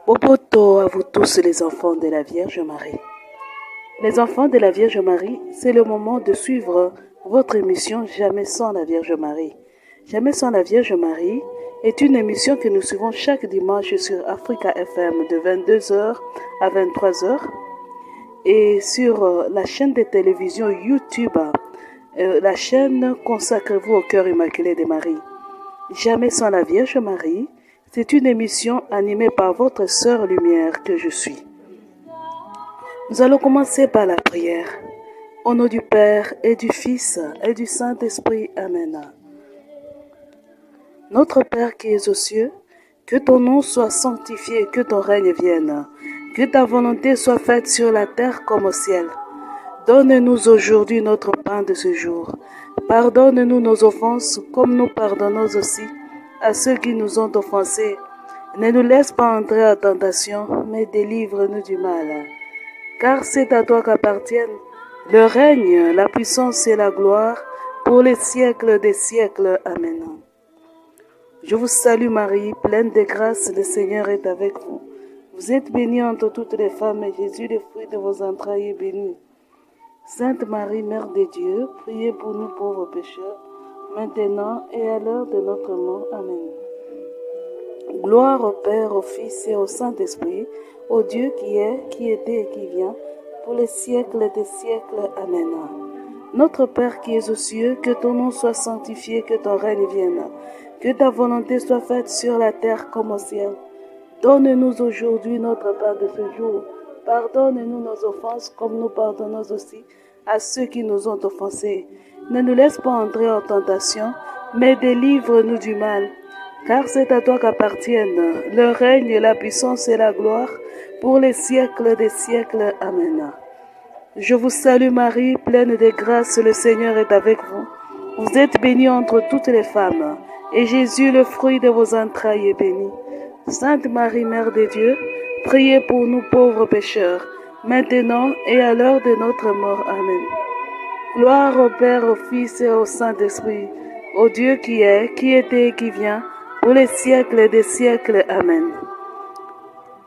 Boboto à vous tous les enfants de la Vierge Marie. Les enfants de la Vierge Marie, c'est le moment de suivre votre émission Jamais sans la Vierge Marie. Jamais sans la Vierge Marie est une émission que nous suivons chaque dimanche sur Africa FM de 22h à 23h et sur la chaîne de télévision YouTube, la chaîne Consacrez-vous au cœur immaculé de Marie. Jamais sans la Vierge Marie, c'est une émission animée par votre sœur Lumière que je suis. Nous allons commencer par la prière. Au nom du Père et du Fils et du Saint-Esprit. Amen. Notre Père qui es aux cieux, que ton nom soit sanctifié, que ton règne vienne, que ta volonté soit faite sur la terre comme au ciel. Donne-nous aujourd'hui notre pain de ce jour. Pardonne-nous nos offenses comme nous pardonnons aussi à ceux qui nous ont offensés. Ne nous laisse pas entrer en tentation, mais délivre-nous du mal. Car c'est à toi qu'appartiennent le règne, la puissance et la gloire pour les siècles des siècles. Amen. Je vous salue Marie, pleine de grâce, le Seigneur est avec vous. Vous êtes bénie entre toutes les femmes et Jésus, le fruit de vos entrailles, est béni. Sainte Marie, Mère de Dieu, priez pour nous pauvres pécheurs, maintenant et à l'heure de notre mort. Amen. Gloire au Père, au Fils et au Saint-Esprit, au Dieu qui est, qui était et qui vient, pour les siècles des siècles. Amen. Notre Père qui es aux cieux, que ton nom soit sanctifié, que ton règne vienne, que ta volonté soit faite sur la terre comme au ciel. Donne-nous aujourd'hui notre pain de ce jour. Pardonne-nous nos offenses comme nous pardonnons aussi à ceux qui nous ont offensés. Ne nous laisse pas entrer en tentation, mais délivre-nous du mal. Car c'est à toi qu'appartiennent le règne, la puissance et la gloire pour les siècles des siècles. Amen. Je vous salue Marie, pleine de grâce, le Seigneur est avec vous. Vous êtes bénie entre toutes les femmes, et Jésus, le fruit de vos entrailles, est béni. Sainte Marie, Mère de Dieu, priez pour nous pauvres pécheurs, maintenant et à l'heure de notre mort. Amen. Gloire au Père, au Fils et au Saint-Esprit, au Dieu qui est, qui était et qui vient, pour les siècles des siècles. Amen.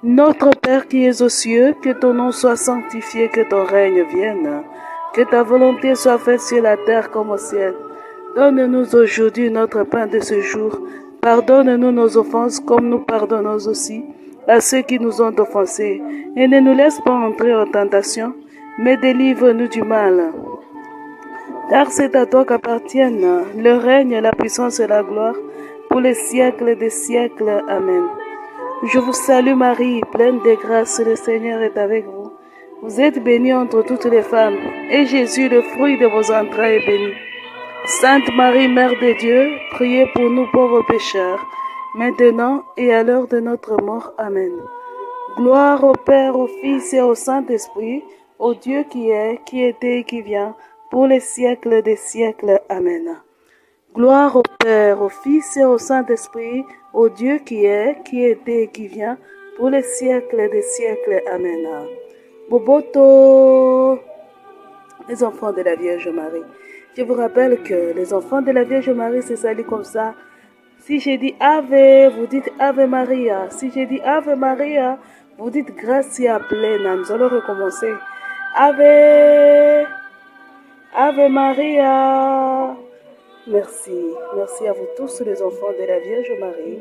Notre Père qui es aux cieux, que ton nom soit sanctifié, que ton règne vienne, que ta volonté soit faite sur la terre comme au ciel. Donne-nous aujourd'hui notre pain de ce jour. Pardonne-nous nos offenses comme nous pardonnons aussi à ceux qui nous ont offensés. Et ne nous laisse pas entrer en tentation, mais délivre-nous du mal. Car c'est à toi qu'appartiennent le règne, la puissance et la gloire pour les siècles des siècles. Amen. Je vous salue Marie, pleine de grâce, le Seigneur est avec vous. Vous êtes bénie entre toutes les femmes, et Jésus, le fruit de vos entrailles, est béni. Sainte Marie, Mère de Dieu, priez pour nous pauvres pécheurs, maintenant et à l'heure de notre mort. Amen. Gloire au Père, au Fils et au Saint-Esprit, au Dieu qui est, qui était et qui vient, pour les siècles des siècles. Amen. Gloire au Père, au Fils et au Saint-Esprit, au Dieu qui est, qui était et qui vient, pour les siècles des siècles. Amen. Boboto, les enfants de la Vierge Marie. Je vous rappelle que les enfants de la Vierge Marie se saluent comme ça. Si j'ai dit Ave, vous dites Ave Maria. Si j'ai dit Ave Maria, vous dites Gratia plena. Nous allons recommencer. Ave, Ave Maria. Merci. Merci à vous tous les enfants de la Vierge Marie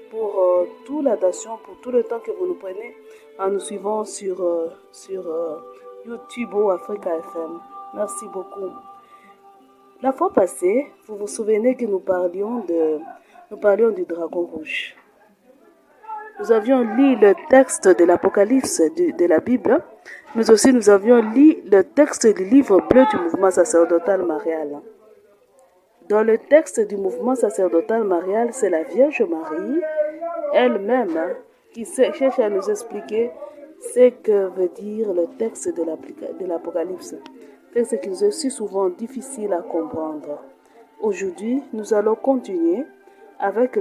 pour toute l'attention, pour tout le temps que vous nous prenez en nous suivant sur YouTube ou Africa FM. Merci beaucoup. La fois passée, vous vous souvenez que nous parlions du dragon rouge. Nous avions lu le texte de l'Apocalypse de la Bible, mais aussi nous avions lu le texte du livre bleu du mouvement sacerdotal marial. Dans le texte du mouvement sacerdotal marial, c'est la Vierge Marie elle-même qui cherche à nous expliquer ce que veut dire le texte de l'Apocalypse. Texte qui nous est si souvent difficile à comprendre. Aujourd'hui, nous allons continuer avec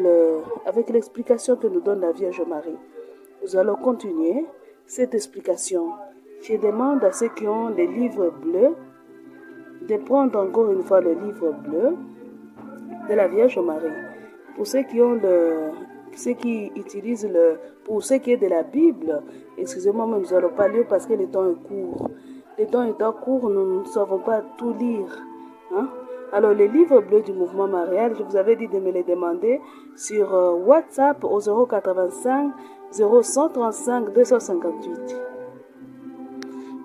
l'explication que nous donne la Vierge Marie. Nous allons continuer cette explication. Je demande à ceux qui ont les livres bleus de prendre encore une fois le livre bleu de la Vierge Marie. Pour ceux qui ont ceux qui utilisent pour ce qui est de la Bible, excusez-moi, mais nous n'allons pas lire parce que le temps est court. Le temps étant court, nous ne savons pas tout lire. Hein? Alors, les livres bleus du mouvement marial, je vous avais dit de me les demander sur WhatsApp au 085 0135 258.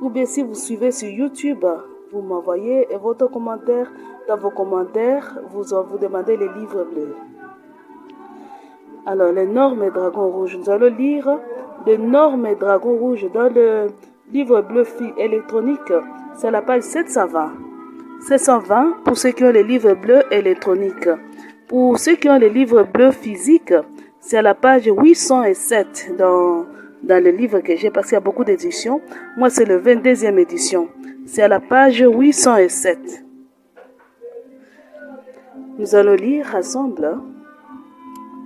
Ou bien si vous suivez sur YouTube, vous m'envoyez votre commentaire. Dans vos commentaires, vous demandez les livres bleus. Alors, l'énorme dragon rouge. Nous allons lire l'énorme dragon rouge dans le livre bleu électronique. C'est la page 720. 720 pour ceux qui ont les livres bleus électroniques. Pour ceux qui ont les livres bleus physiques, c'est à la page 807 dans le livre que j'ai, parce qu'il y a beaucoup d'éditions. Moi, c'est le 22e édition. C'est à la page 807. Nous allons lire ensemble.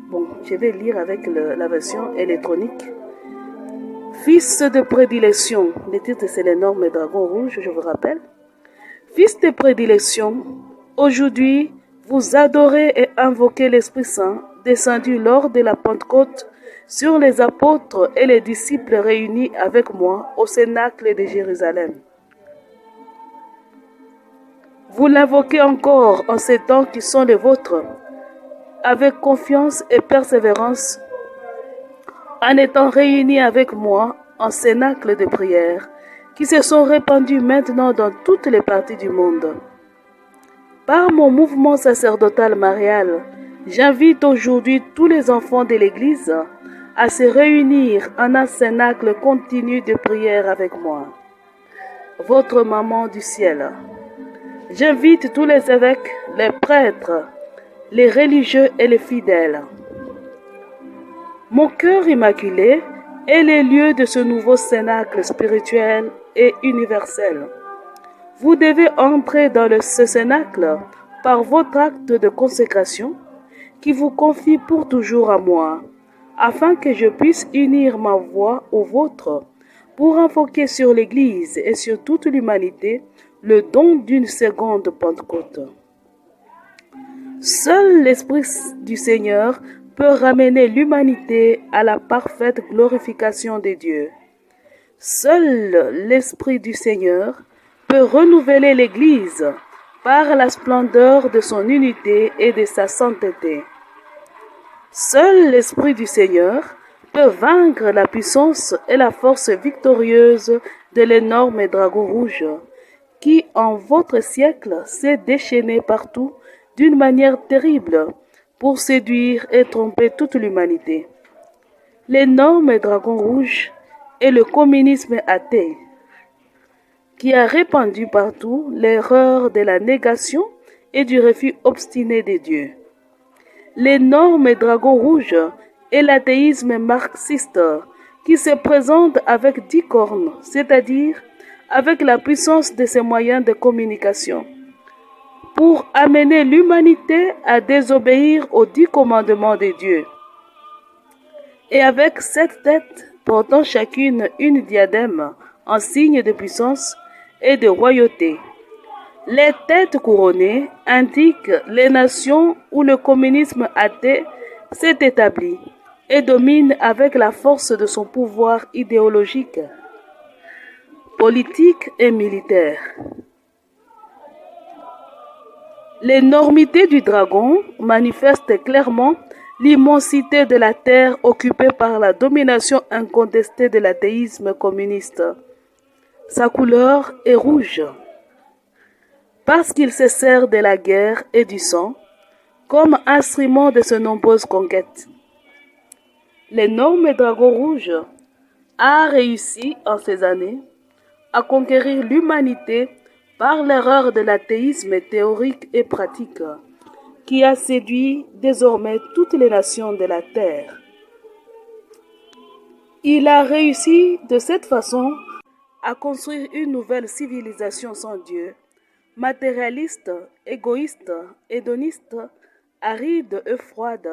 Bon, je vais lire avec la version électronique. Fils de prédilection. Le titre, c'est l'énorme dragon rouge, je vous rappelle. Fils de prédilection, aujourd'hui, vous adorez et invoquez l'Esprit Saint, descendu lors de la Pentecôte, sur les apôtres et les disciples réunis avec moi au Cénacle de Jérusalem. Vous l'invoquez encore en ces temps qui sont les vôtres, avec confiance et persévérance, en étant réunis avec moi en cénacle de prière, qui se sont répandus maintenant dans toutes les parties du monde. Par mon mouvement sacerdotal marial, j'invite aujourd'hui tous les enfants de l'Église à se réunir en un cénacle continu de prière avec moi. Votre maman du ciel. J'invite tous les évêques, les prêtres, les religieux et les fidèles. Mon cœur immaculé est le lieu de ce nouveau cénacle spirituel et universel. Vous devez entrer dans ce cénacle par votre acte de consécration qui vous confie pour toujours à moi, afin que je puisse unir ma voix au vôtre pour invoquer sur l'Église et sur toute l'humanité le don d'une seconde Pentecôte. Seul l'Esprit du Seigneur peut ramener l'humanité à la parfaite glorification de Dieu. Seul l'Esprit du Seigneur peut renouveler l'Église par la splendeur de son unité et de sa sainteté. Seul l'Esprit du Seigneur peut vaincre la puissance et la force victorieuse de l'énorme dragon rouge qui, en votre siècle, s'est déchaîné partout d'une manière terrible pour séduire et tromper toute l'humanité. L'énorme dragon rouge est le communisme athée qui a répandu partout l'erreur de la négation et du refus obstiné de Dieu. L'énorme dragon rouge est l'athéisme marxiste qui se présente avec 10 cornes, c'est-à-dire avec la puissance de ses moyens de communication, pour amener l'humanité à désobéir aux 10 commandements de Dieu. Et avec 7 têtes portant chacune une diadème en signe de puissance et de royauté. Les têtes couronnées indiquent les nations où le communisme athée s'est établi et domine avec la force de son pouvoir idéologique, politique et militaire. L'énormité du dragon manifeste clairement l'immensité de la terre occupée par la domination incontestée de l'athéisme communiste. Sa couleur est rouge, parce qu'il se sert de la guerre et du sang comme instrument de ses nombreuses conquêtes. L'énorme dragon rouge a réussi en ces années à conquérir l'humanité par l'erreur de l'athéisme théorique et pratique qui a séduit désormais toutes les nations de la terre. Il a réussi de cette façon à construire une nouvelle civilisation sans Dieu, matérialiste, égoïste, hédoniste, aride et froide,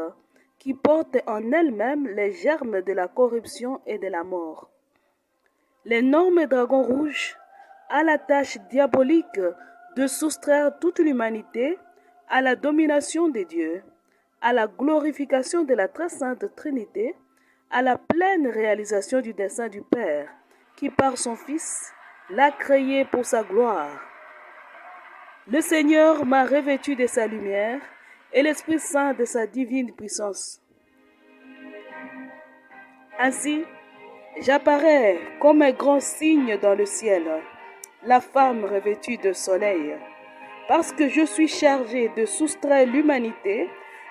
qui porte en elle-même les germes de la corruption et de la mort. L'énorme dragon rouge a la tâche diabolique de soustraire toute l'humanité à la domination de Dieu, à la glorification de la très sainte Trinité, à la pleine réalisation du dessein du Père, qui par son Fils l'a créé pour sa gloire. Le Seigneur m'a revêtu de sa lumière et l'Esprit Saint de sa divine puissance. Ainsi, j'apparais comme un grand signe dans le ciel, la femme revêtue de soleil, parce que je suis chargée de soustraire l'humanité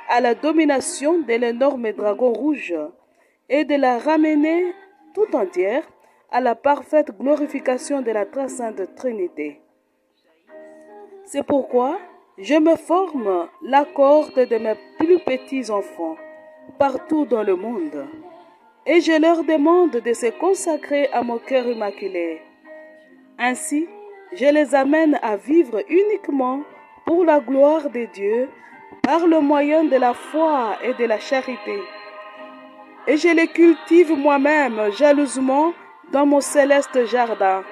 à la domination de l'énorme dragon rouge et de la ramener tout entière à la parfaite glorification de la très sainte Trinité. C'est pourquoi je me forme la corde de mes plus petits enfants partout dans le monde et je leur demande de se consacrer à mon cœur immaculé. Ainsi, je les amène à vivre uniquement pour la gloire de Dieu par le moyen de la foi et de la charité. Et je les cultive moi-même jalousement dans mon céleste jardin.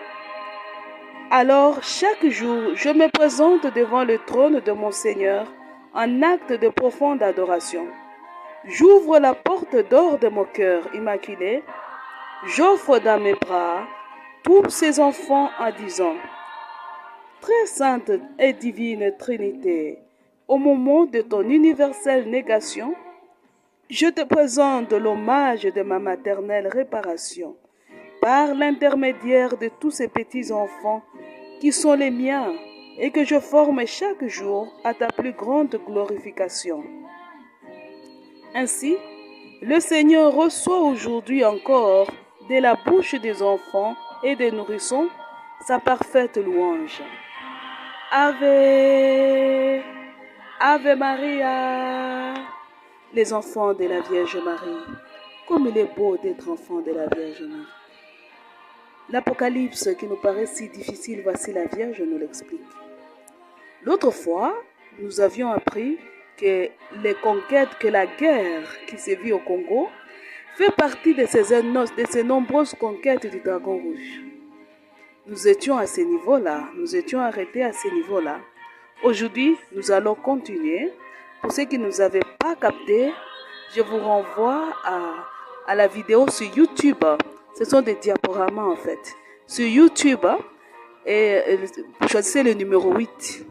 Alors, chaque jour, je me présente devant le trône de mon Seigneur en acte de profonde adoration. J'ouvre la porte d'or de mon cœur immaculé. J'offre dans mes bras tous ces enfants en disant: Très sainte et divine Trinité, au moment de ton universelle négation, je te présente l'hommage de ma maternelle réparation par l'intermédiaire de tous ces petits enfants qui sont les miens et que je forme chaque jour à ta plus grande glorification. Ainsi, le Seigneur reçoit aujourd'hui encore de la bouche des enfants et des nourrissons sa parfaite louange. Ave, Ave Maria, les enfants de la Vierge Marie, comme il est beau d'être enfant de la Vierge Marie. L'Apocalypse qui nous paraît si difficile, voici la Vierge nous l'explique. L'autre fois, nous avions appris que les conquêtes, que la guerre qui se vit au Congo fait partie de ces nombreuses conquêtes du dragon rouge. Nous étions à ce niveau-là, nous étions arrêtés à ce niveau-là. Aujourd'hui, nous allons continuer. Pour ceux qui ne nous avaient pas capté, je vous renvoie à la vidéo sur YouTube. Ce sont des diaporamas en fait. Sur YouTube, choisissez le numéro 8.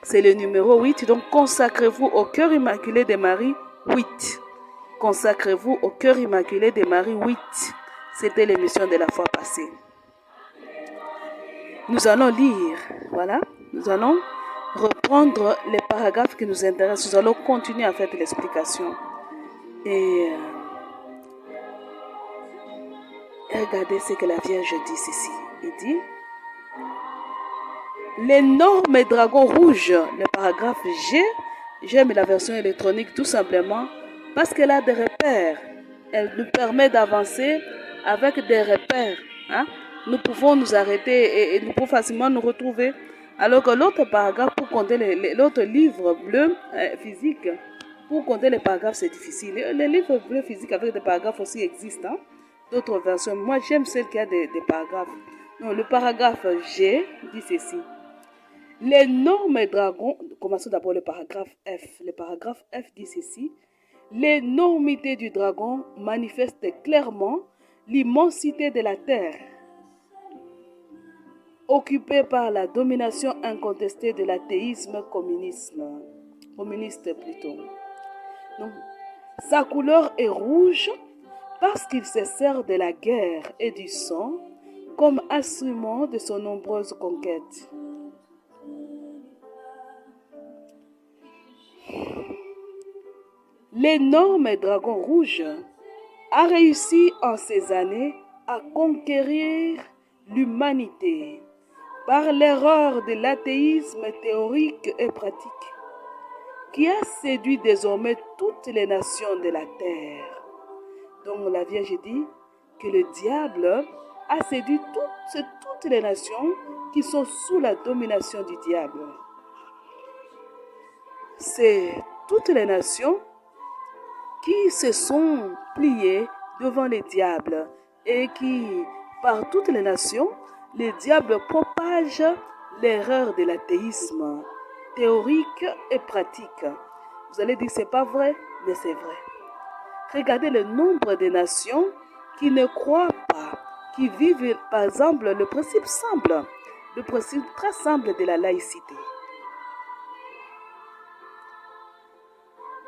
C'est le numéro 8, donc consacrez-vous au cœur immaculé de Marie 8. Consacrez-vous au cœur immaculé de Marie 8. C'était l'émission de la fois passée. Nous allons lire, voilà, nous allons reprendre les paragraphes qui nous intéressent. Nous allons continuer à faire l'explication. Et regardez ce que la Vierge dit ici. Il dit: l'énorme dragon rouge, le paragraphe G, j'aime la version électronique tout simplement parce qu'elle a des repères. Elle nous permet d'avancer avec des repères. Hein? Nous pouvons nous arrêter et nous pouvons facilement nous retrouver. Alors que l'autre paragraphe, pour compter l'autre livre bleu physique, pour compter les paragraphes, c'est difficile. Les livres bleus physiques avec des paragraphes aussi existent. Hein? D'autres versions. Moi, j'aime celle qui a des paragraphes. Non, le paragraphe G dit ceci. L'énorme dragon, commençons d'abord le paragraphe F. Le paragraphe F dit ceci. L'énormité du dragon manifeste clairement l'immensité de la terre, occupée par la domination incontestée de l'athéisme communiste plutôt. Donc, sa couleur est rouge parce qu'il se sert de la guerre et du sang comme instrument de son nombreuse conquête. L'énorme dragon rouge a réussi en ces années à conquérir l'humanité par l'erreur de l'athéisme théorique et pratique qui a séduit désormais toutes les nations de la terre. Donc la Vierge dit que le diable a séduit toutes les nations qui sont sous la domination du diable. C'est toutes les nations qui se sont pliées devant les diables et qui, par toutes les nations, les diables propagent l'erreur de l'athéisme théorique et pratique Vous allez dire, c'est pas vrai, mais c'est vrai. Regardez le nombre de nations qui ne croient pas, qui vivent, par exemple, le principe très simple de la laïcité.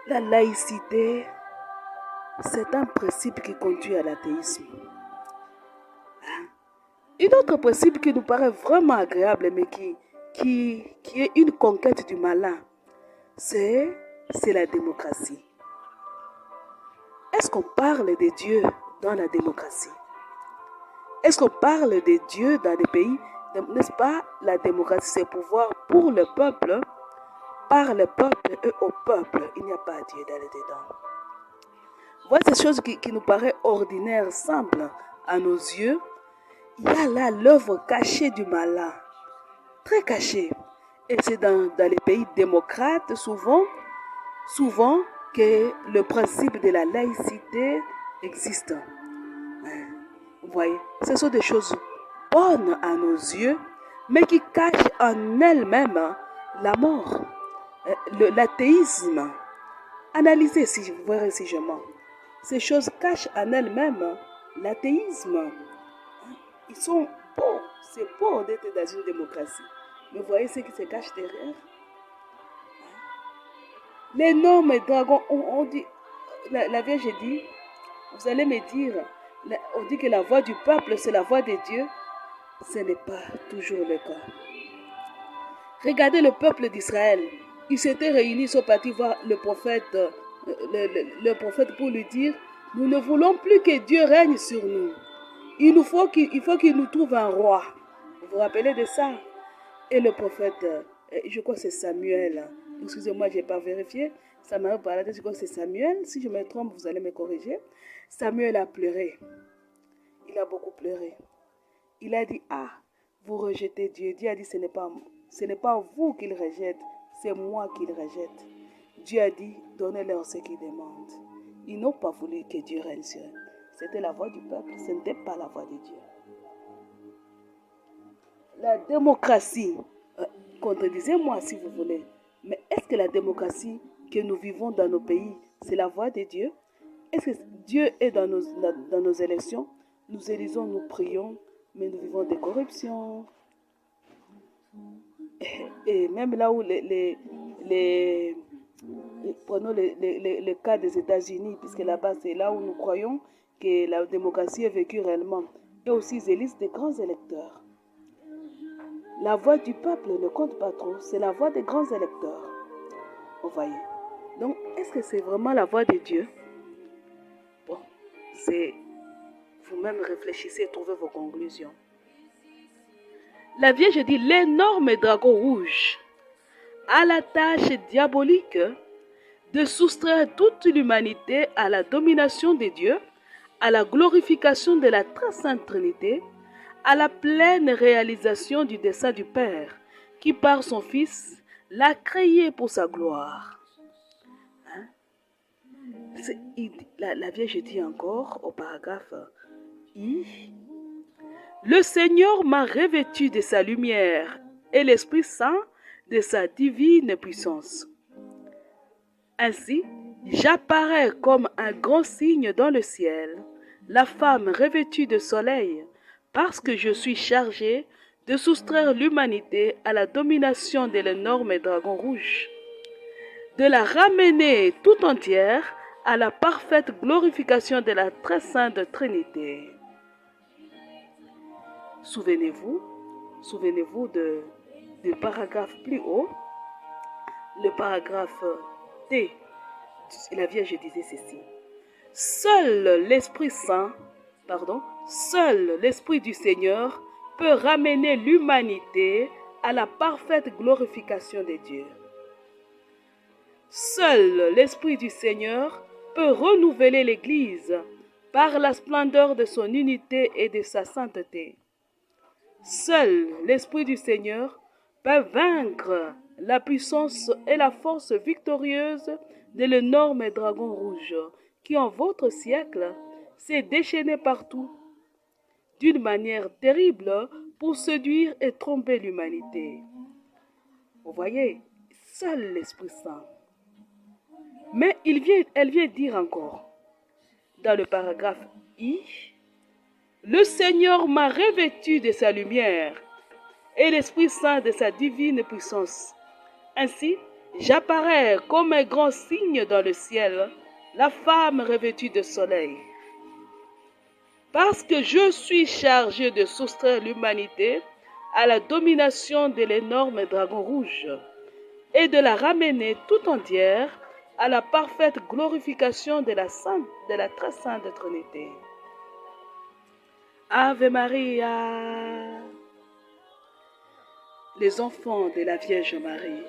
La laïcité, c'est un principe qui conduit à l'athéisme. Un autre principe qui nous paraît vraiment agréable, mais qui est une conquête du malin, c'est la démocratie. Est-ce qu'on parle de Dieu dans la démocratie? Est-ce qu'on parle de Dieu dans des pays? N'est-ce pas? La démocratie, c'est pouvoir pour le peuple, par le peuple et au peuple. Il n'y a pas Dieu dans le dedans. Voilà ces choses qui nous paraissent ordinaires, simples à nos yeux. Il y a là l'œuvre cachée du malin, très cachée. Et c'est dans les pays démocrates, souvent, que le principe de la laïcité existe. Vous voyez, ce sont des choses bonnes à nos yeux, mais qui cachent en elles-mêmes la mort, l'athéisme. Analysez si vous verrez si je mens. Ces choses cachent en elles-mêmes l'athéisme. Ils sont beaux, c'est beau d'être dans une démocratie. Mais vous voyez ce qui se cache derrière? L'énorme dragon, on dit, la Vierge dit, vous allez me dire, on dit que la voix du peuple, c'est la voix de Dieu. Ce n'est pas toujours le cas. Regardez le peuple d'Israël. Ils s'étaient réunis, ils sont partis voir le prophète pour lui dire, nous ne voulons plus que Dieu règne sur nous. Il faut qu'il nous trouve un roi. Vous vous rappelez de ça? Et le prophète, je crois que c'est Samuel. Excusez-moi, je n'ai pas vérifié. Ça m'a parlé, je crois que c'est Samuel. Si je me trompe, vous allez me corriger. Samuel a pleuré. Il a beaucoup pleuré. Il a dit, ah, vous rejetez Dieu. Dieu a dit, ce n'est pas vous qu'il rejette, c'est moi qu'il rejette. Dieu a dit, donnez-leur ce qu'ils demandent. Ils n'ont pas voulu que Dieu règne sur eux. C'était la voix du peuple, ce n'était pas la voix de Dieu. La démocratie, contredisez-moi si vous voulez, mais est-ce que la démocratie que nous vivons dans nos pays, c'est la voix de Dieu? Est-ce que Dieu est dans nos élections? Nous élisons, nous prions, mais nous vivons des corruptions. Et même là où prenons le cas des États-Unis, puisque là-bas, c'est là où nous croyons que la démocratie est vécue réellement. Et aussi, ils élisent des grands électeurs. La voix du peuple ne compte pas trop, c'est la voix des grands électeurs. Vous voyez. Donc, est-ce que c'est vraiment la voix de Dieu? Bon, c'est... Vous-même réfléchissez et trouvez vos conclusions. La Vierge dit, l'énorme dragon rouge a la tâche diabolique de soustraire toute l'humanité à la domination de Dieu, à la glorification de la très sainte Trinité, à la pleine réalisation du dessein du Père, qui par son Fils l'a créé pour sa gloire. Hein? La Vierge dit encore au paragraphe I, le Seigneur m'a revêtu de sa lumière et l'Esprit Saint de sa divine puissance. Ainsi, j'apparais comme un grand signe dans le ciel, la femme revêtue de soleil, parce que je suis chargée de soustraire l'humanité à la domination de l'énorme dragon rouge, de la ramener tout entière à la parfaite glorification de la très sainte Trinité. Souvenez-vous du paragraphe plus haut, le paragraphe D. La Vierge disait ceci. Seul l'Esprit du Seigneur peut ramener l'humanité à la parfaite glorification de Dieu. Seul l'Esprit du Seigneur peut renouveler l'Église par la splendeur de son unité et de sa sainteté. Seul l'Esprit du Seigneur peut vaincre la puissance et la force victorieuse de l'énorme dragon rouge qui, en votre siècle, s'est déchaîné partout d'une manière terrible pour séduire et tromper l'humanité. Vous voyez, seul l'Esprit Saint. Mais elle vient dire encore, dans le paragraphe I, le Seigneur m'a revêtu de sa lumière et l'Esprit Saint de sa divine puissance. Ainsi, j'apparais comme un grand signe dans le ciel, la femme revêtue de soleil. Parce que je suis chargé de soustraire l'humanité à la domination de l'énorme dragon rouge et de la ramener tout entière à la parfaite glorification de la très sainte Trinité. Ave Maria. Les enfants de la Vierge Marie.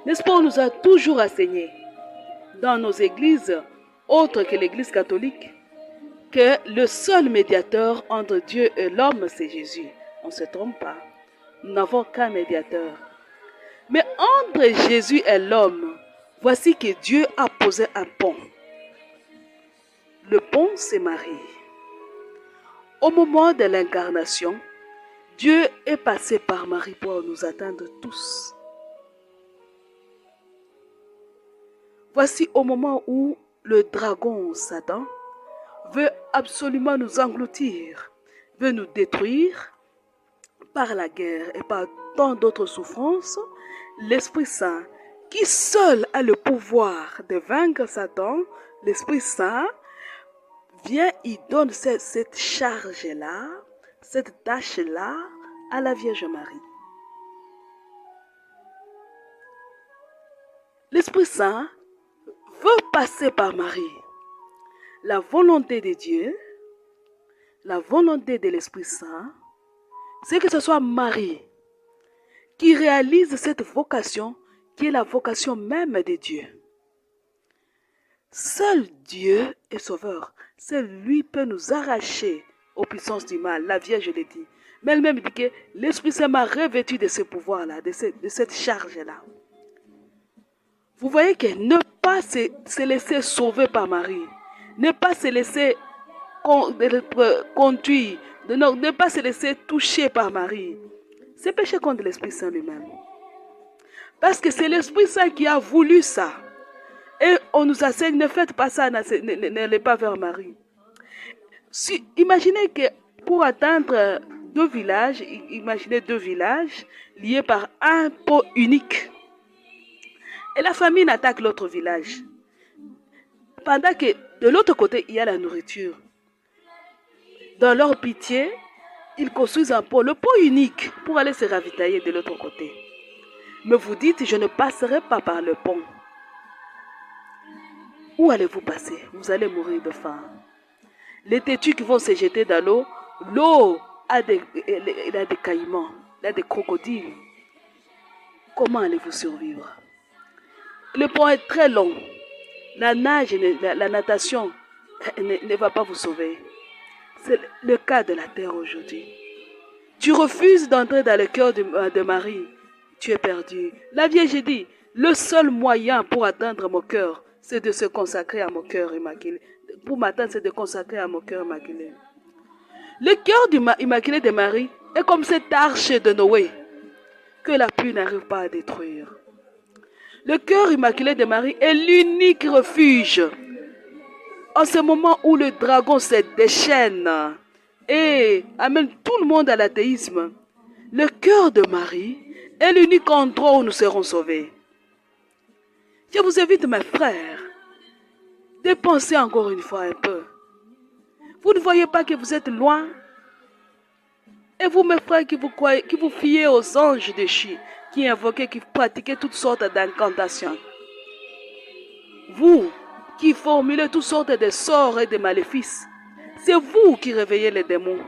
N'est-ce pas, on nous a toujours enseigné dans nos églises, autres que l'église catholique, que le seul médiateur entre Dieu et l'homme, c'est Jésus. On ne se trompe pas. Nous n'avons qu'un médiateur. Mais entre Jésus et l'homme, voici que Dieu a posé un pont. Le pont, c'est Marie. Au moment de l'incarnation, Dieu est passé par Marie pour nous atteindre tous. Voici au moment où le dragon Satan veut absolument nous engloutir, veut nous détruire par la guerre et par tant d'autres souffrances, l'Esprit Saint, qui seul a le pouvoir de vaincre Satan, l'Esprit Saint, vient, il donne cette charge-là, cette tâche-là à la Vierge Marie. L'Esprit Saint veut passer par Marie. La volonté de Dieu, la volonté de l'Esprit Saint, c'est que ce soit Marie qui réalise cette vocation qui est la vocation même de Dieu. Seul Dieu est sauveur. Seul lui peut nous arracher aux puissances du mal. La Vierge le dit. Mais elle-même dit que l'Esprit Saint m'a revêtu de ce pouvoir-là, de cette charge-là. Vous voyez que ne pas se laisser sauver par Marie, ne pas se laisser conduire, ne pas se laisser toucher par Marie, c'est pécher contre l'Esprit Saint lui-même. Parce que c'est l'Esprit Saint qui a voulu ça. Et on nous enseigne, ne faites pas ça, n'allez pas vers Marie. Imaginez que pour atteindre deux villages, imaginez deux villages liés par un pot unique. Et la famine attaque l'autre village. Pendant que de l'autre côté, il y a la nourriture. Dans leur pitié, ils construisent un pot, le pot unique, pour aller se ravitailler de l'autre côté. Mais vous dites, je ne passerai pas par le pont. Où allez-vous passer? Vous allez mourir de faim. Les têtus qui vont se jeter dans l'eau, l'eau a des caïmans, il a des crocodiles. Comment allez-vous survivre? Le pont est très long. La natation ne va pas vous sauver. C'est le cas de la terre aujourd'hui. Tu refuses d'entrer dans le cœur de Marie. Tu es perdu. La Vierge dit, le seul moyen pour atteindre mon cœur, c'est de se consacrer à mon cœur immaculé. Pour m'atteindre, c'est de consacrer à mon cœur immaculé. Le cœur immaculé de Marie est comme cette arche de Noé que la pluie n'arrive pas à détruire. Le cœur immaculé de Marie est l'unique refuge. En ce moment où le dragon se déchaîne et amène tout le monde à l'athéisme, le cœur de Marie est l'unique endroit où nous serons sauvés. Je vous invite, mes frères, de penser encore une fois un peu. Vous ne voyez pas que vous êtes loin? Et vous, mes frères, qui vous fiez aux anges déchus, qui invoquez, qui pratiquez toutes sortes d'incantations. Vous, qui formulez toutes sortes de sorts et de maléfices, c'est vous qui réveillez les démons.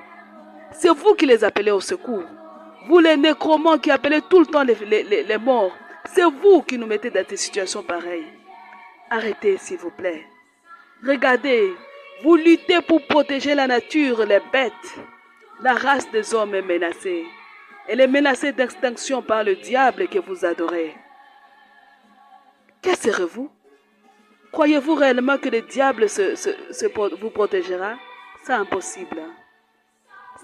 C'est vous qui les appelez au secours. Vous, les nécromants qui appelez tout le temps les morts, c'est vous qui nous mettez dans des situations pareilles. Arrêtez, s'il vous plaît. Regardez, vous luttez pour protéger la nature, les bêtes. La race des hommes est menacée. Elle est menacée d'extinction par le diable que vous adorez. Que serez-vous? Croyez-vous réellement que le diable vous protégera? C'est impossible.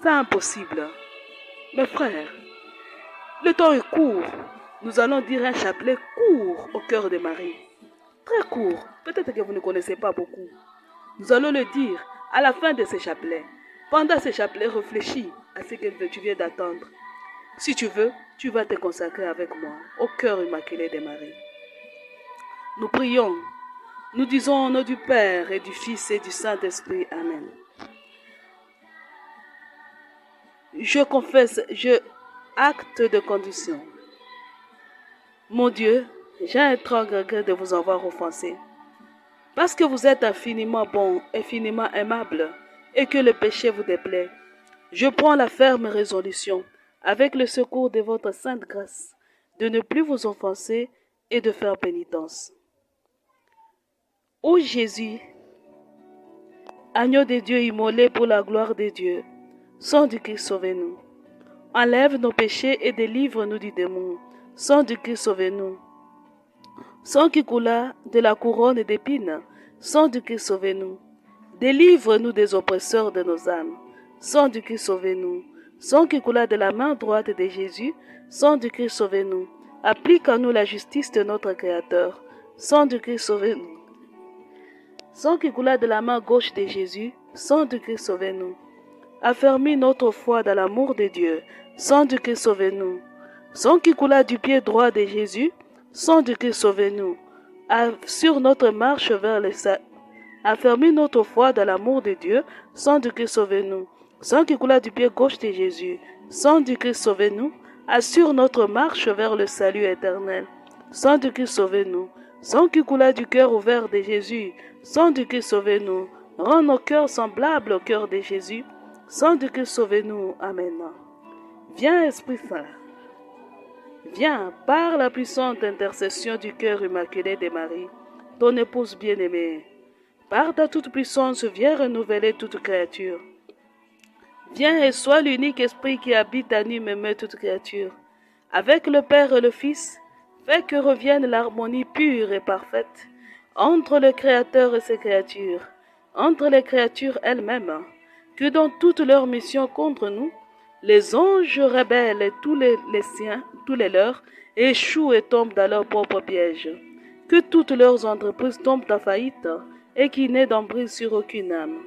C'est impossible. Mes frères, le temps est court. Nous allons dire un chapelet court au cœur de Marie. très court. Peut-être que vous ne connaissez pas beaucoup. Nous allons le dire à la fin de ces chapelets. Pendant ces chapelets, réfléchis à ce que tu viens d'attendre. Si tu veux, tu vas te consacrer avec moi au cœur immaculé de Marie. Nous prions. Nous disons au nom du Père et du Fils et du Saint-Esprit. Amen. Je confesse, acte de condition. Mon Dieu, j'ai un grand regret de vous avoir offensé. Parce que vous êtes infiniment bon, infiniment aimable, et que le péché vous déplaît, je prends la ferme résolution, avec le secours de votre sainte grâce, de ne plus vous offenser et de faire pénitence. Ô Jésus, agneau de Dieu immolé pour la gloire de Dieu, sang du Christ, sauvez-nous. Enlève nos péchés et délivre-nous du démon. Sang du Christ, sauvez-nous. Sang qui coula de la couronne d'épines, sang du Christ, sauvez-nous. Délivre-nous des oppresseurs de nos âmes. Sang du Christ, sauvez-nous. Sang qui coula de la main droite de Jésus, sang du Christ, sauvez-nous. Applique à nous la justice de notre Créateur. Sang du Christ, sauvez-nous. Sang qui coula de la main gauche de Jésus, sang du Christ, sauvez-nous. Affermis notre foi dans l'amour de Dieu, sang du Christ, sauvez-nous. Sang qui coula du pied droit de Jésus, sang du Christ, sauvez-nous. Sur notre marche vers le salut, affermis notre foi dans l'amour de Dieu, sang du Christ, sauvez-nous. Sang qui coula du pied gauche de Jésus, sang du Christ, sauvez-nous. Assure notre marche vers le salut éternel. Sang du Christ, sauvez-nous. Sang qui coula du cœur ouvert de Jésus, sang du Christ, sauvez-nous. Rends nos cœurs semblables au cœur de Jésus. Sang du Christ, sauvez-nous. Amen. Viens, Esprit Saint. Viens, par la puissante intercession du cœur immaculé de Marie, ton épouse bien-aimée. Par ta toute-puissance, viens renouveler toute créature. Viens et sois l'unique esprit qui habite, anime et met toute créature. Avec le Père et le Fils, fais que revienne l'harmonie pure et parfaite entre le Créateur et ses créatures, entre les créatures elles-mêmes, que dans toute leur mission contre nous, les anges rebelles et tous les siens, tous les leurs, échouent et tombent dans leur propre piège, que toutes leurs entreprises tombent en faillite et qu'il n'ait d'emprise sur aucune âme.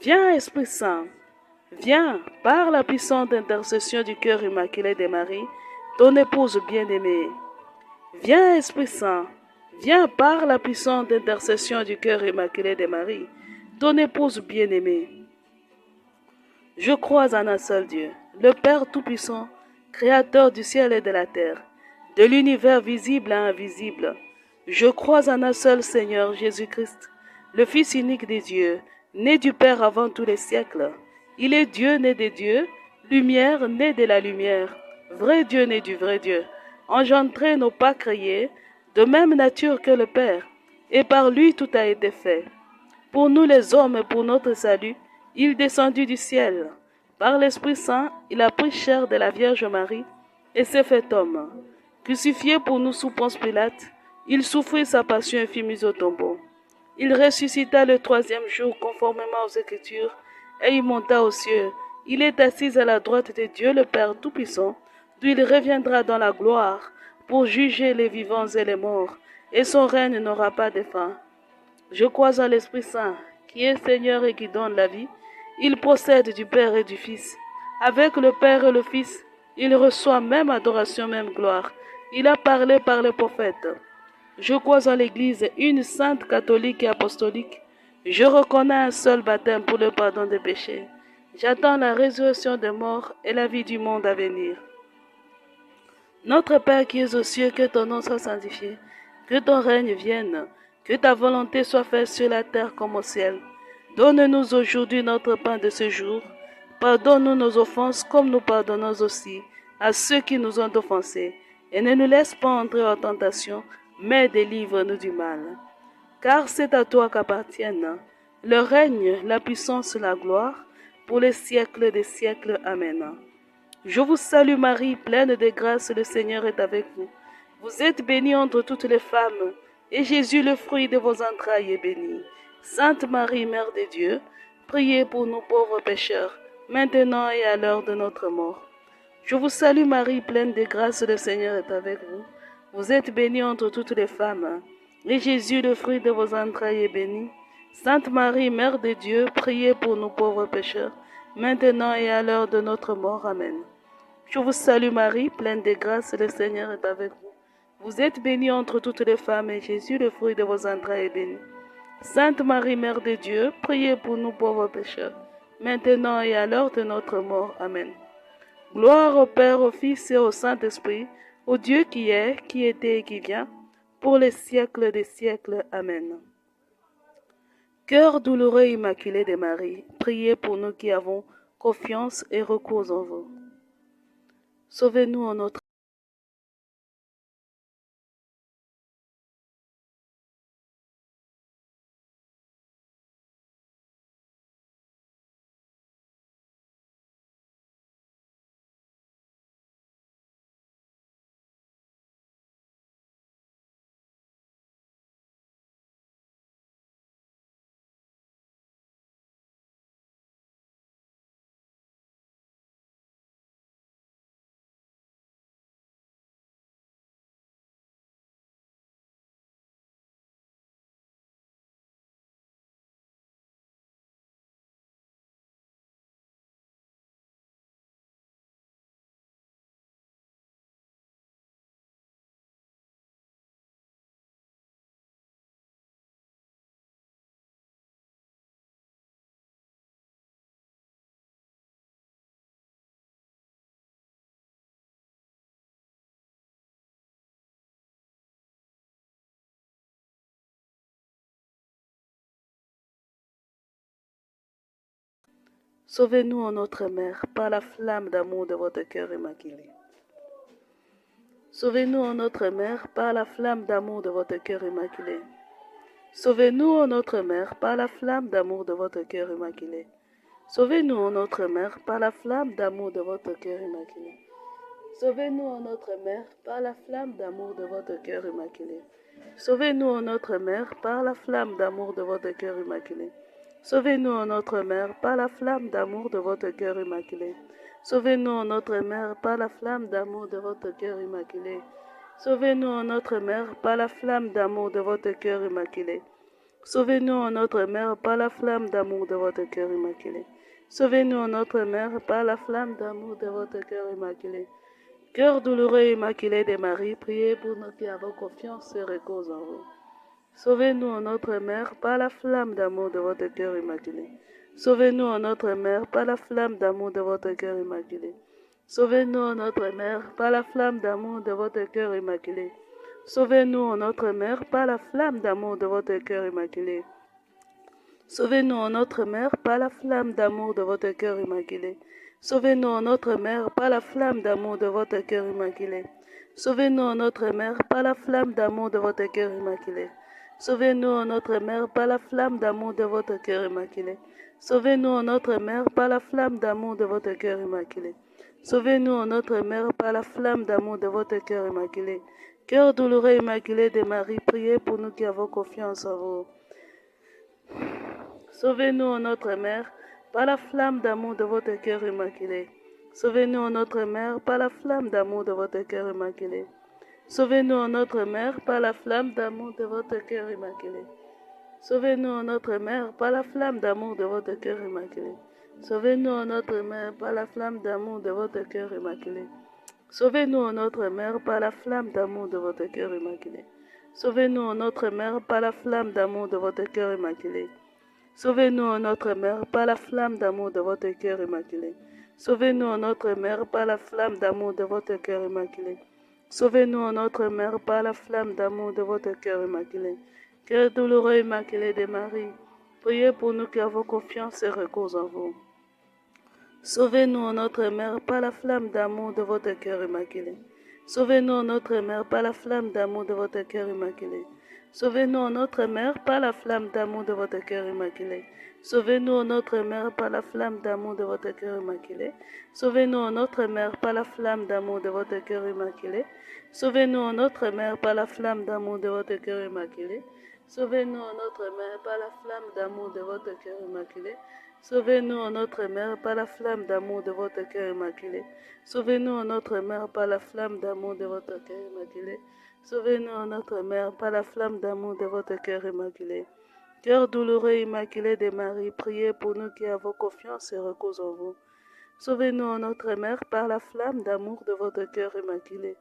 Viens, Esprit Saint, viens, par la puissante intercession du cœur immaculé de Marie, ton épouse bien-aimée. Viens, Esprit Saint, viens par la puissante intercession du cœur immaculé de Marie, ton épouse bien-aimée. Je crois en un seul Dieu, le Père Tout-Puissant, Créateur du ciel et de la terre, de l'univers visible et invisible. Je crois en un seul Seigneur Jésus-Christ, le Fils unique de Dieu, né du Père avant tous les siècles. Il est Dieu né des dieux, lumière né de la lumière, vrai Dieu né du vrai Dieu, engendré non pas créé, de même nature que le Père, et par lui tout a été fait. Pour nous les hommes et pour notre salut, il descendit du ciel. Par l'Esprit Saint, il a pris chair de la Vierge Marie et s'est fait homme. Crucifié pour nous sous Ponce Pilate, il souffrit sa passion et fut mis au tombeau. Il ressuscita le troisième jour conformément aux Écritures et il monta aux cieux. Il est assis à la droite de Dieu le Père Tout-Puissant, d'où il reviendra dans la gloire pour juger les vivants et les morts, et son règne n'aura pas de fin. Je crois en l'Esprit Saint, qui est Seigneur et qui donne la vie. Il procède du Père et du Fils. Avec le Père et le Fils, il reçoit même adoration, même gloire. Il a parlé par les prophètes. Je crois en l'Église, une sainte catholique et apostolique. Je reconnais un seul baptême pour le pardon des péchés. J'attends la résurrection des morts et la vie du monde à venir. Notre Père qui es aux cieux, que ton nom soit sanctifié, que ton règne vienne, que ta volonté soit faite sur la terre comme au ciel. Donne-nous aujourd'hui notre pain de ce jour. Pardonne-nous nos offenses comme nous pardonnons aussi à ceux qui nous ont offensés. Et ne nous laisse pas entrer en tentation, mais délivre-nous du mal. Car c'est à toi qu'appartiennent le règne, la puissance, la gloire, pour les siècles des siècles. Amen. Je vous salue Marie, pleine de grâce, le Seigneur est avec vous. Vous êtes bénie entre toutes les femmes, et Jésus, le fruit de vos entrailles, est béni. Sainte Marie, Mère de Dieu, priez pour nous pauvres pécheurs, maintenant et à l'heure de notre mort. Je vous salue Marie, pleine de grâce, le Seigneur est avec vous. Vous êtes bénie entre toutes les femmes, Et Jésus, le fruit de vos entrailles, est béni. Sainte Marie, Mère de Dieu, priez pour nous pauvres pécheurs, maintenant et à l'heure de notre mort. Amen. Je vous salue Marie, pleine de grâce, le Seigneur est avec vous. Vous êtes bénie entre toutes les femmes, et Jésus, le fruit de vos entrailles, est béni. Sainte Marie, Mère de Dieu, priez pour nous pauvres pécheurs, maintenant et à l'heure de notre mort. Amen. Gloire au Père, au Fils et au Saint-Esprit, au Dieu qui est, qui était et qui vient, pour les siècles des siècles. Amen. Cœur douloureux immaculé de Marie, priez pour nous qui avons confiance et recours en vous. Sauvez-nous en notre Sauvez-nous en notre mère, par la flamme d'amour de votre cœur immaculé. Sauvez-nous en notre mère, par la flamme d'amour de votre cœur immaculé. Sauvez-nous en notre mère, par la flamme d'amour de votre cœur immaculé. Sauvez-nous en notre mère, par la flamme d'amour de votre cœur immaculé. Sauvez-nous en notre mère, par la flamme d'amour de votre cœur immaculé. Sauvez-nous en notre mère, par la flamme d'amour de votre cœur immaculé. Sauvez-nous en notre mère, par la flamme d'amour de votre cœur immaculé. Sauvez-nous en notre mère, par la flamme d'amour de votre cœur immaculé. Sauvez-nous en notre mère, par la flamme d'amour de votre cœur immaculé. Sauvez-nous en notre mère, par la flamme d'amour de votre cœur immaculé. Sauvez-nous en notre mère, par la flamme d'amour de votre cœur immaculé. Cœur douloureux et immaculé de Marie, priez pour nous qui avons confiance et repose en vous. Sauvez-nous en notre mère, par la flamme d'amour de votre cœur immaculé. Sauvez-nous en notre mère, par la flamme d'amour de votre cœur immaculé. Sauvez-nous en notre mère, par la flamme d'amour de votre cœur immaculé. Sauvez-nous en notre mère, par la flamme d'amour de votre cœur immaculé. Sauvez-nous en notre mère, par la flamme d'amour de votre cœur immaculé. Sauvez-nous en notre mère, par la flamme d'amour de votre cœur immaculé. Sauvez-nous en notre mère, par la flamme d'amour de votre cœur immaculé. Sauvez-nous en notre mère, par la flamme d'amour de votre cœur immaculé. Sauvez-nous en notre mère, par la flamme d'amour de votre cœur immaculé. Sauvez-nous en notre mère, par la flamme d'amour de votre cœur immaculé. Cœur douloureux immaculé de Marie, priez pour nous qui avons confiance en vous. Sauvez-nous en notre mère, par la flamme d'amour de votre cœur immaculé. Sauvez-nous en notre mère, par la flamme d'amour de votre cœur immaculé. Sauvez-nous en notre mère, par la flamme d'amour de votre cœur immaculé. Sauvez-nous en notre mère, par la flamme d'amour de votre cœur immaculé. Sauvez-nous en notre mère, par la flamme d'amour de votre cœur immaculé. Sauvez-nous en notre mère, par la flamme d'amour de votre cœur immaculé. Sauvez-nous en notre mère, par la flamme d'amour de votre cœur immaculé. Sauvez-nous en notre mère, par la flamme d'amour de votre cœur immaculé. Sauvez-nous en notre mère, par la flamme d'amour de votre cœur immaculé. Sauvez-nous en notre mère, par la flamme d'amour de votre cœur immaculé. Cœur douloureux immaculé de Marie, priez pour nous qui avons confiance et recours en vous. Sauvez-nous en notre mère, par la flamme d'amour de votre cœur immaculé. Sauvez-nous en notre mère, par la flamme d'amour de votre cœur immaculé. Sauvez-nous en notre mère, par la flamme d'amour de votre cœur immaculé. Sauvez-nous en notre mère, par la flamme d'amour de votre cœur immaculé. Sauvez-nous en notre mère, par la flamme d'amour de votre cœur immaculé. Sauvez-nous en notre mère, par la flamme d'amour de votre cœur immaculé. Sauvez-nous en notre mère, par la flamme d'amour de votre cœur immaculé. Sauvez-nous en notre mère, par la flamme d'amour de votre cœur immaculé. Sauvez-nous en notre mère, par la flamme d'amour de votre cœur immaculé. Sauvez-nous, notre Mère, par la flamme d'amour de votre cœur immaculé. Cœur douloureux immaculé de Marie, priez pour nous qui avons confiance et recours en vous. Sauvez-nous, notre Mère, par la flamme d'amour de votre cœur immaculé.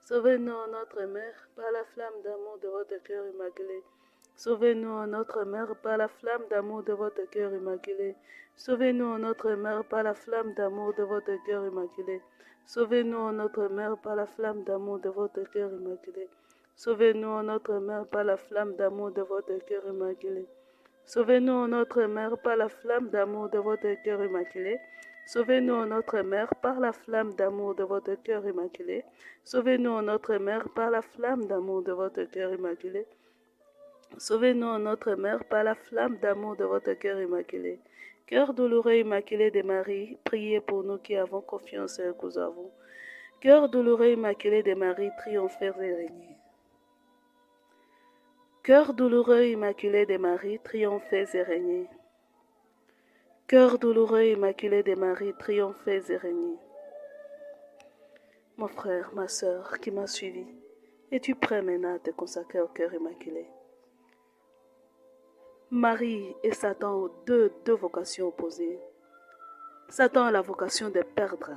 Sauvez-nous, notre Mère, par la flamme d'amour de votre cœur immaculé. Sauvez-nous, notre Mère, par la flamme d'amour de votre cœur immaculé. Sauvez-nous, notre Mère, par la flamme d'amour de votre cœur immaculé. Sauvez-nous, notre Mère, par la flamme d'amour de votre cœur immaculé. Sauvez-nous, notre Mère, par la flamme d'amour de votre cœur immaculé. Sauvez-nous, notre Mère, par la flamme d'amour de votre cœur immaculé. Sauvez-nous, notre Mère, par la flamme d'amour de votre cœur immaculé. Sauvez-nous, notre Mère, par la flamme d'amour de votre cœur immaculé. Sauvez-nous, notre Mère, par la flamme d'amour de votre cœur immaculé. Cœur douloureux immaculé de Marie, priez pour nous qui avons confiance et recours à vous. Cœur douloureux immaculé de Marie, triomphez et régnez. Cœur douloureux immaculé de Marie, triomphez et régnez. Cœur douloureux immaculé de Marie, triomphez et régnez. Mon frère, ma sœur qui m'a suivi, es-tu prêt maintenant à te consacrer au cœur immaculé? Marie et Satan ont deux vocations opposées. Satan a la vocation de perdre.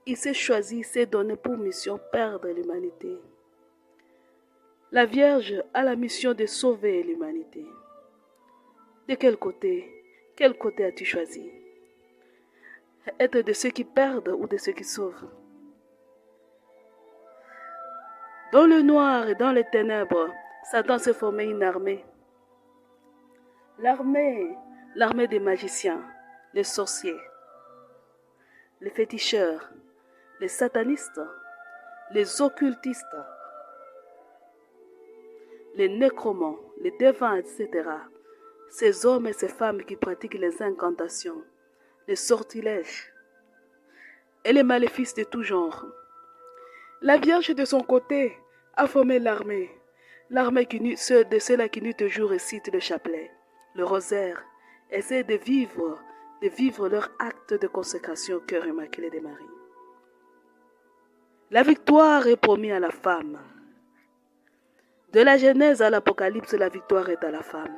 Il s'est choisi, s'est donné pour mission perdre l'humanité. La Vierge a la mission de sauver l'humanité. De quel côté as-tu choisi? Être de ceux qui perdent ou de ceux qui sauvent? Dans le noir et dans les ténèbres, Satan s'est formé une armée. L'armée des magiciens, les sorciers, les féticheurs, les satanistes, les occultistes, les nécromants, les devins, etc. Ces hommes et ces femmes qui pratiquent les incantations, les sortilèges et les maléfices de tout genre. La Vierge de son côté a formé l'armée de ceux-là qui nuit jour récitent le chapelet, le rosaire, essaient de vivre leur acte de consécration au cœur immaculé de Marie. La victoire est promise à la femme. De la Genèse à l'Apocalypse, la victoire est à la femme.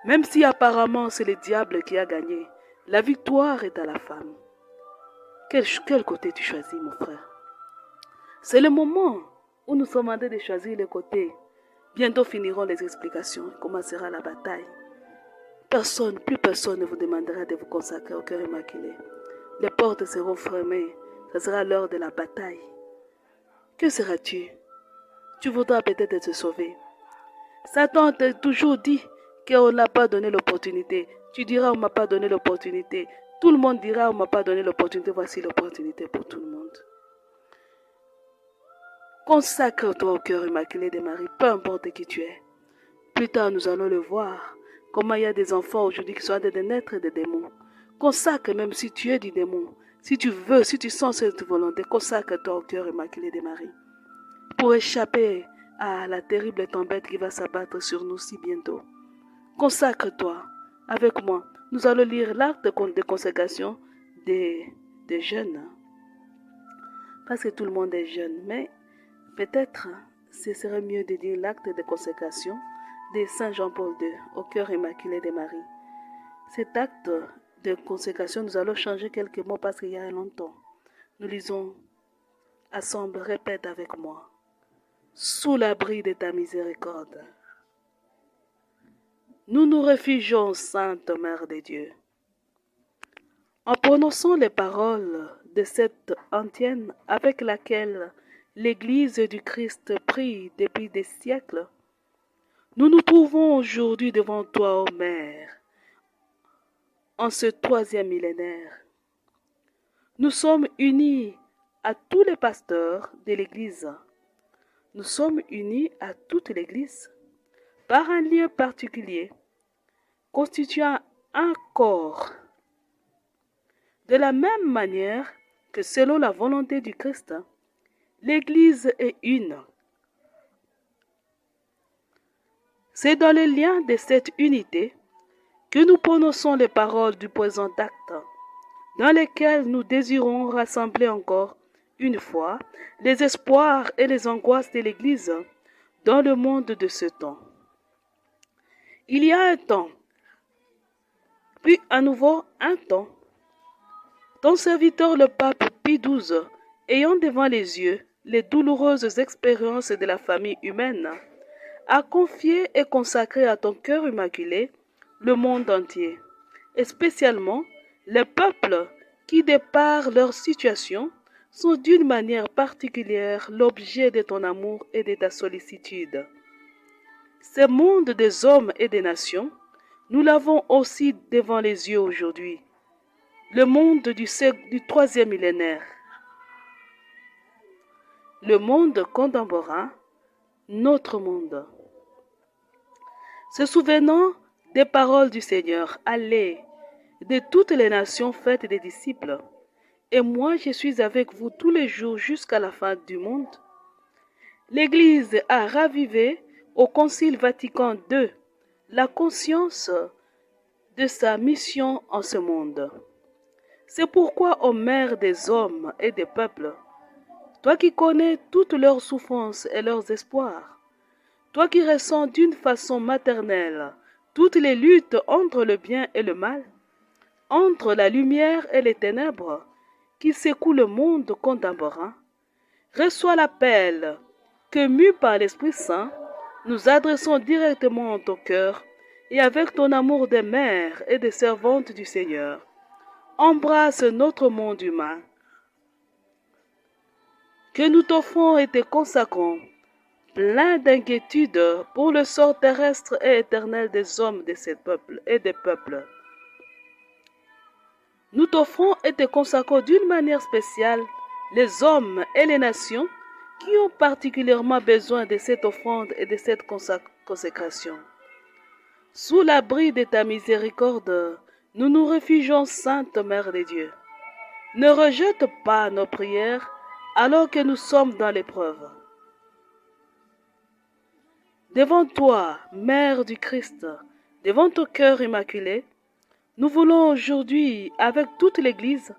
Même si apparemment c'est le diable qui a gagné, la victoire est à la femme. Quel côté tu choisis, mon frère? C'est le moment où nous sommes en train de choisir les côtés. Bientôt finiront les explications, commencera la bataille. Plus personne ne vous demandera de vous consacrer au cœur immaculé. Les portes seront fermées, ce sera l'heure de la bataille. Que seras-tu? Tu voudras peut-être te sauver. Satan t'a toujours dit qu'on n'a pas donné l'opportunité. Tu diras on ne m'a pas donné l'opportunité. Tout le monde dira on ne m'a pas donné l'opportunité. Voici l'opportunité pour tout le monde. Consacre-toi au cœur immaculé de Marie, peu importe qui tu es. Plus tard, nous allons le voir. Comment il y a des enfants aujourd'hui qui sont en train de naître des démons. Consacre même si tu es du démon. Si tu veux, si tu sens cette volonté, consacre-toi au cœur immaculé de Marie. Pour échapper à la terrible tempête qui va s'abattre sur nous si bientôt. Consacre-toi avec moi. Nous allons lire l'acte de consécration des jeunes. Parce que tout le monde est jeune, mais peut-être ce serait mieux de dire l'acte de consécration de Saint Jean-Paul II au cœur immaculé de Marie. Cet acte de consécration, nous allons changer quelques mots parce qu'il y a longtemps. Nous lisons ensemble, répète avec moi. Sous l'abri de ta miséricorde, nous nous réfugions, Sainte Mère de Dieu. En prononçant les paroles de cette antienne avec laquelle l'Église du Christ prie depuis des siècles, nous nous trouvons aujourd'hui devant toi, ô Mère, en ce 3e millénaire. Nous sommes unis à tous les pasteurs de l'Église. Nous sommes unis à toute l'Église par un lien particulier, constituant un corps. De la même manière que selon la volonté du Christ, l'Église est une. C'est dans le lien de cette unité que nous prononçons les paroles du présent acte, dans lesquelles nous désirons rassembler encore une fois les espoirs et les angoisses de l'Église dans le monde de ce temps. Il y a un temps, puis à nouveau un temps. Ton serviteur le pape Pie XII, ayant devant les yeux les douloureuses expériences de la famille humaine, a confié et consacré à ton cœur immaculé le monde entier, et spécialement les peuples qui, de par leur situation, sont d'une manière particulière l'objet de ton amour et de ta sollicitude. Ce monde des hommes et des nations, nous l'avons aussi devant les yeux aujourd'hui, le monde du troisième millénaire, le monde contemporain, notre monde. Se souvenant des paroles du Seigneur, allez de toutes les nations faites des disciples, et moi je suis avec vous tous les jours jusqu'à la fin du monde. L'Église a ravivé au Concile Vatican II la conscience de sa mission en ce monde. C'est pourquoi, ô Mère des hommes et des peuples, toi qui connais toutes leurs souffrances et leurs espoirs, toi qui ressens d'une façon maternelle toutes les luttes entre le bien et le mal, entre la lumière et les ténèbres qui secouent le monde contemporain, reçois l'appel que, mus par l'Esprit Saint, nous adressons directement en ton cœur et avec ton amour des mères et des servantes du Seigneur. Embrasse notre monde humain, que nous t'offrons et te consacrons, plein d'inquiétude pour le sort terrestre et éternel des hommes de ces peuples et des peuples. Nous t'offrons et te consacrons d'une manière spéciale les hommes et les nations qui ont particulièrement besoin de cette offrande et de cette consécration. Sous l'abri de ta miséricorde, nous nous réfugions, Sainte Mère de Dieu. Ne rejette pas nos prières alors que nous sommes dans l'épreuve. Devant toi, Mère du Christ, devant ton cœur immaculé, nous voulons aujourd'hui, avec toute l'Église,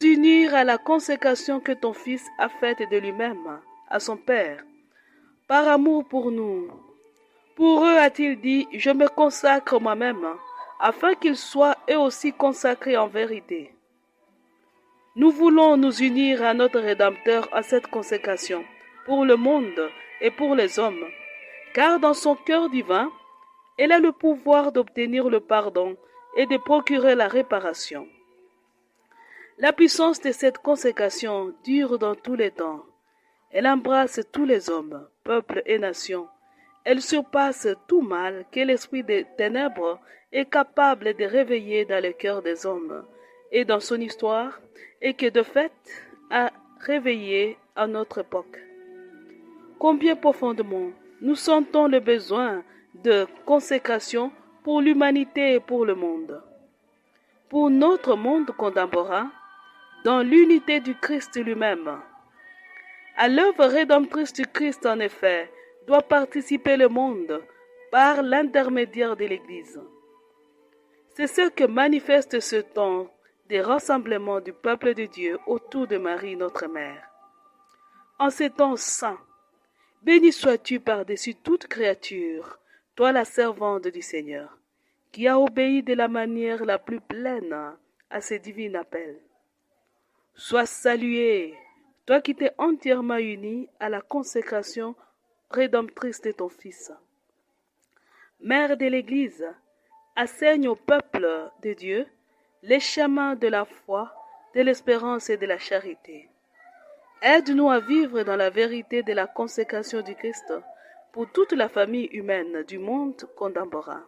unir à la consécration que ton Fils a faite de lui-même, à son Père, par amour pour nous. Pour eux, a-t-il dit, je me consacre moi-même, afin qu'ils soient eux aussi consacrés en vérité. Nous voulons nous unir à notre Rédempteur à cette consécration, pour le monde et pour les hommes, car dans son cœur divin, elle a le pouvoir d'obtenir le pardon et de procurer la réparation. La puissance de cette consécration dure dans tous les temps. Elle embrasse tous les hommes, peuples et nations. Elle surpasse tout mal que l'esprit des ténèbres est capable de réveiller dans le cœur des hommes et dans son histoire, et que de fait a réveillé à notre époque. Combien profondément nous sentons le besoin de consécration pour l'humanité et pour le monde. Pour notre monde contemporain, dans l'unité du Christ lui-même. À l'œuvre rédemptrice du Christ, en effet, doit participer le monde par l'intermédiaire de l'Église. C'est ce que manifeste ce temps des rassemblements du peuple de Dieu autour de Marie, notre Mère. En ces temps saints, béni sois-tu par-dessus toute créature, toi la servante du Seigneur, qui a obéi de la manière la plus pleine à ses divins appels. Sois saluée, toi qui t'es entièrement unie à la consécration rédemptrice de ton Fils. Mère de l'Église, enseigne au peuple de Dieu les chemins de la foi, de l'espérance et de la charité. Aide-nous à vivre dans la vérité de la consécration du Christ pour toute la famille humaine du monde contemporain.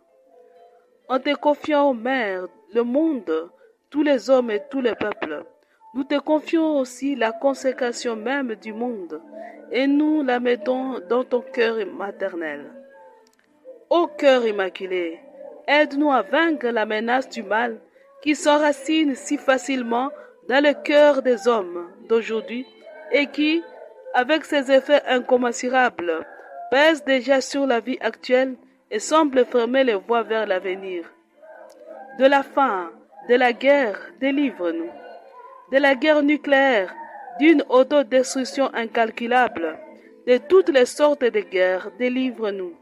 En te confiant aux mères, le monde, tous les hommes et tous les peuples, nous te confions aussi la consécration même du monde et nous la mettons dans ton cœur maternel. Ô cœur immaculé, aide-nous à vaincre la menace du mal qui s'enracine si facilement dans le cœur des hommes d'aujourd'hui et qui, avec ses effets incommensurables, pèse déjà sur la vie actuelle et semble fermer les voies vers l'avenir. De la faim, de la guerre, délivre-nous. De la guerre nucléaire, d'une autodestruction incalculable, de toutes les sortes de guerres, délivre-nous.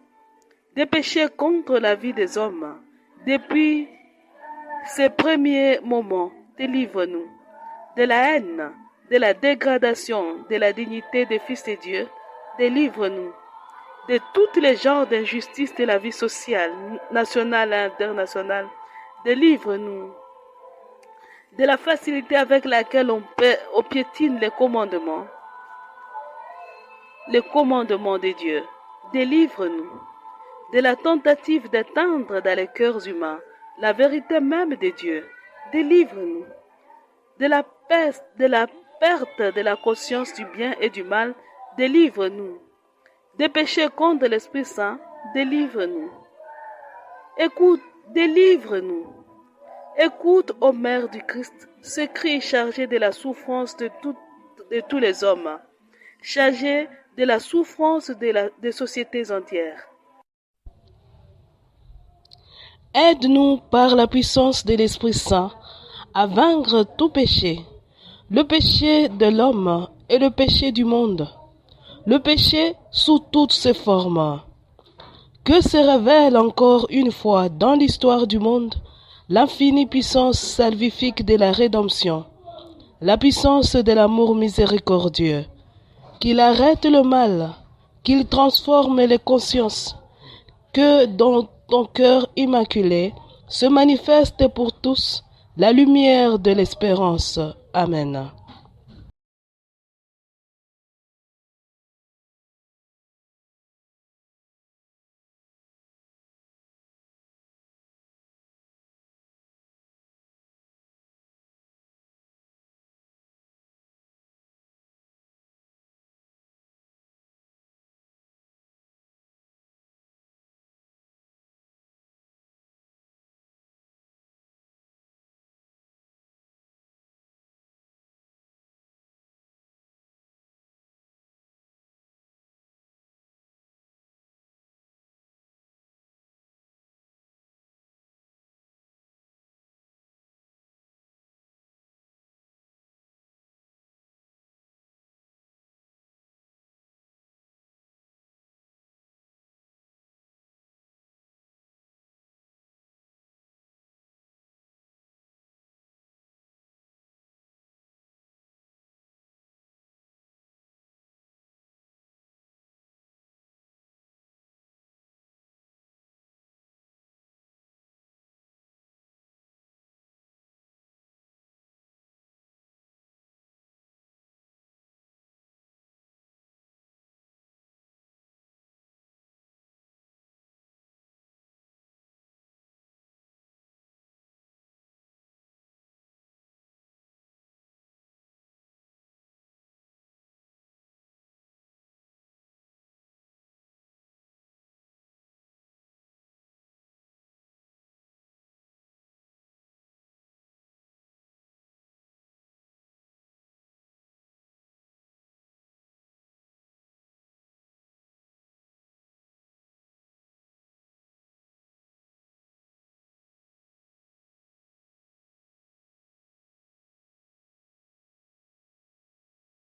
Des péchés contre la vie des hommes, depuis ces premiers moments, délivre-nous. De la haine, de la dégradation de la dignité des fils de Dieu, délivre-nous. De tous les genres d'injustice de la vie sociale, nationale et internationale, délivre-nous. De la facilité avec laquelle on piétine les commandements de Dieu, délivre-nous. De la tentative d'atteindre dans les cœurs humains la vérité même de Dieu, délivre-nous. De la perte de la conscience du bien et du mal, délivre-nous. Des péchés contre l'Esprit Saint, délivre-nous. Écoute, délivre-nous. Écoute, ô Mère du Christ, ce cri chargé de la souffrance de tous les hommes, chargé de la souffrance des sociétés entières. Aide-nous par la puissance de l'Esprit Saint à vaincre tout péché, le péché de l'homme et le péché du monde, le péché sous toutes ses formes. Que se révèle encore une fois dans l'histoire du monde l'infinie puissance salvifique de la rédemption, la puissance de l'amour miséricordieux, qu'il arrête le mal, qu'il transforme les consciences, que dans ton cœur immaculé se manifeste pour tous la lumière de l'espérance. Amen.